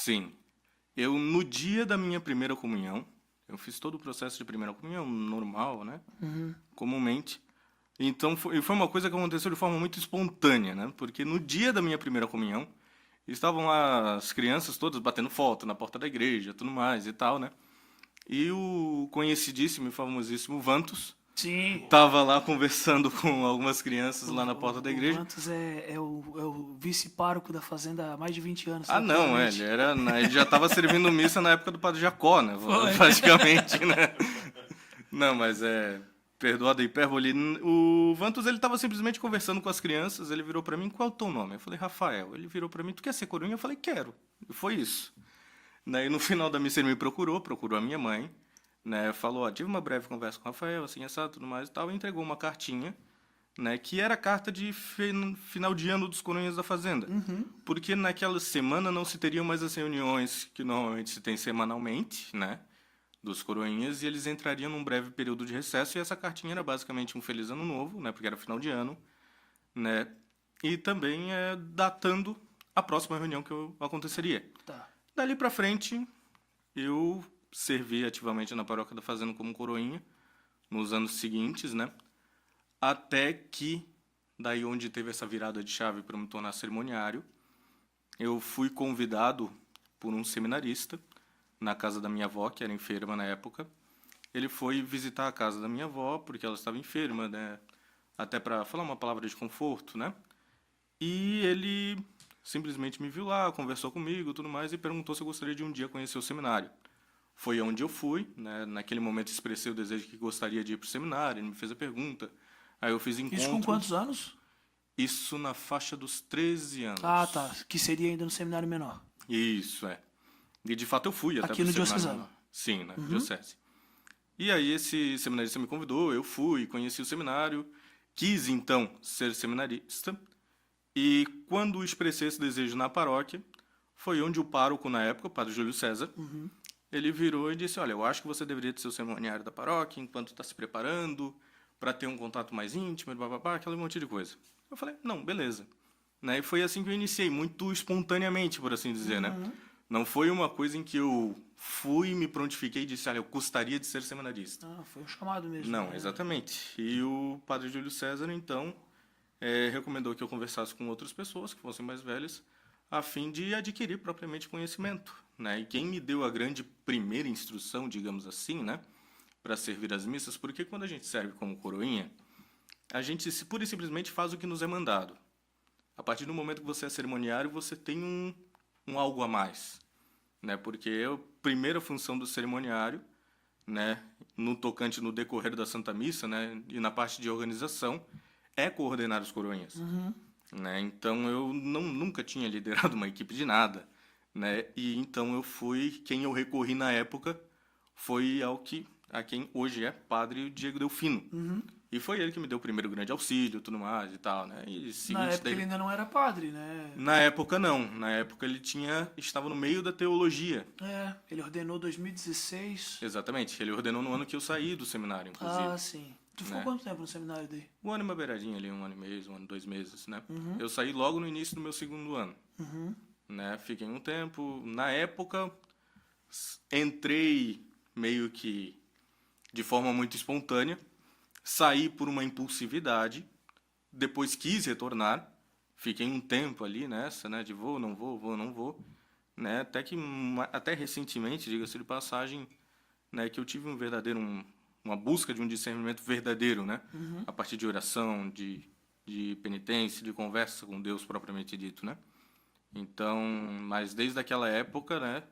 Sim. No dia da minha primeira comunhão, eu fiz todo o processo de primeira comunhão normal, né? Comumente. Então, foi uma coisa que aconteceu de forma muito espontânea, né? Porque no dia da minha primeira comunhão, estavam lá as crianças todas batendo foto na porta da igreja, tudo mais e tal, né? E o conhecidíssimo e famosíssimo Vantus Sim, tava lá conversando com algumas crianças lá na porta da o igreja. Vantos é o vice-pároco da fazenda há mais de 20 anos, Ah, não, tranquilamente. ele já estava servindo missa na época do Padre Jacó, né? Foi. Praticamente, né? Não, mas perdoada a hipérbole, o Vantus ele estava simplesmente conversando com as crianças, ele virou para mim, qual é o teu nome? Eu falei, Rafael. Ele virou para mim, tu quer ser coroinha? Eu falei, quero. E foi isso. Daí no final da missa ele me procurou a minha mãe, né? Falou, ó, tive uma breve conversa com o Rafael, assim, assado, tudo mais e tal, e entregou uma cartinha, né? Que era a carta de final de ano dos coroinhas da fazenda. Porque naquela semana não se teriam mais as reuniões que normalmente se tem semanalmente, né? Dos coroinhas, e eles entrariam num breve período de recesso, e essa cartinha era basicamente um Feliz Ano Novo, né? Porque era final de ano, né? E também datando a próxima reunião que aconteceria. Tá. Dali pra frente, eu servi ativamente na paróquia da Fazenda como coroinha, nos anos seguintes, né? Até que, daí onde teve essa virada de chave para me tornar cerimoniário, eu fui convidado por um seminarista na casa da minha avó, que era enferma na época. Ele foi visitar a casa da minha avó, porque ela estava enferma, né? Até para falar uma palavra de conforto, né? E ele simplesmente me viu lá, conversou comigo e tudo mais, e perguntou se eu gostaria de um dia conhecer o seminário. Foi onde eu fui, né? Naquele momento expressei o desejo que gostaria de ir para o seminário, ele me fez a pergunta. Aí eu fiz Isso com encontro, quantos anos? isso na faixa dos 13 Ah, anos. tá. Que seria ainda no seminário menor. Isso, é. E de fato eu fui até Aqui para o no seminário diocesano. menor. Sim, na diocese. E aí esse seminarista me convidou, eu fui, conheci o seminário, quis então ser seminarista. E quando expressei esse desejo na paróquia, foi onde o pároco na época, o padre Júlio César, ele virou e disse, olha, eu acho que você deveria ser o cerimoniário da paróquia enquanto está se preparando para ter um contato mais íntimo, bababá, aquele monte de coisa. Eu falei, não, beleza. Né? E foi assim que eu iniciei, muito espontaneamente, por assim dizer, né? Não foi uma coisa em que eu fui, me prontifiquei e disse, olha, eu gostaria de ser seminarista. Ah, foi um chamado mesmo, Não, né? exatamente. E o padre Júlio César, então, recomendou que eu conversasse com outras pessoas que fossem mais velhas, a fim de adquirir propriamente conhecimento, né? E quem me deu a grande primeira instrução, digamos assim, né, para servir as missas, porque quando a gente serve como coroinha, a gente pura e simplesmente faz o que nos é mandado. A partir do momento que você é cerimoniário, você tem um algo a mais, né? Porque a primeira função do cerimoniário, né, no tocante no decorrer da Santa Missa, né, e na parte de organização, é coordenar os coroinhas, né? Então eu nunca tinha liderado uma equipe de nada, né? E então quem eu recorri na época foi a quem hoje é padre Diego Delfino. E foi ele que me deu o primeiro grande auxílio, tudo mais e tal, né? E Na seguinte época ele dele. ainda não era padre, né? Na época não, na época estava no meio da teologia. É, ele ordenou 2016. Exatamente, ele ordenou no ano que eu saí do seminário, inclusive. Ah, sim. Tu ficou Né? quanto tempo no seminário daí? Um ano e uma beiradinha ali, um ano e meio, um ano, 2 meses, né? Eu saí logo no início do meu segundo ano, né? Fiquei um tempo, na época entrei meio que de forma muito espontânea, saí por uma impulsividade, depois quis retornar, fiquei um tempo ali nessa, né, de vou, não vou, vou, não vou, né, até recentemente, diga-se de passagem, né, que eu tive uma busca de um discernimento verdadeiro, né, a partir de oração, de penitência, de conversa com Deus propriamente dito, né. Então, mas desde aquela época, né,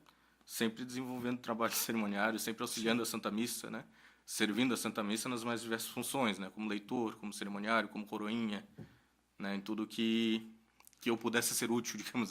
sempre desenvolvendo trabalho cerimoniário, sempre auxiliando a Santa Missa, né, servindo a Santa Missa nas mais diversas funções, né, como leitor, como cerimoniário, como coroinha, né, em tudo que eu pudesse ser útil, digamos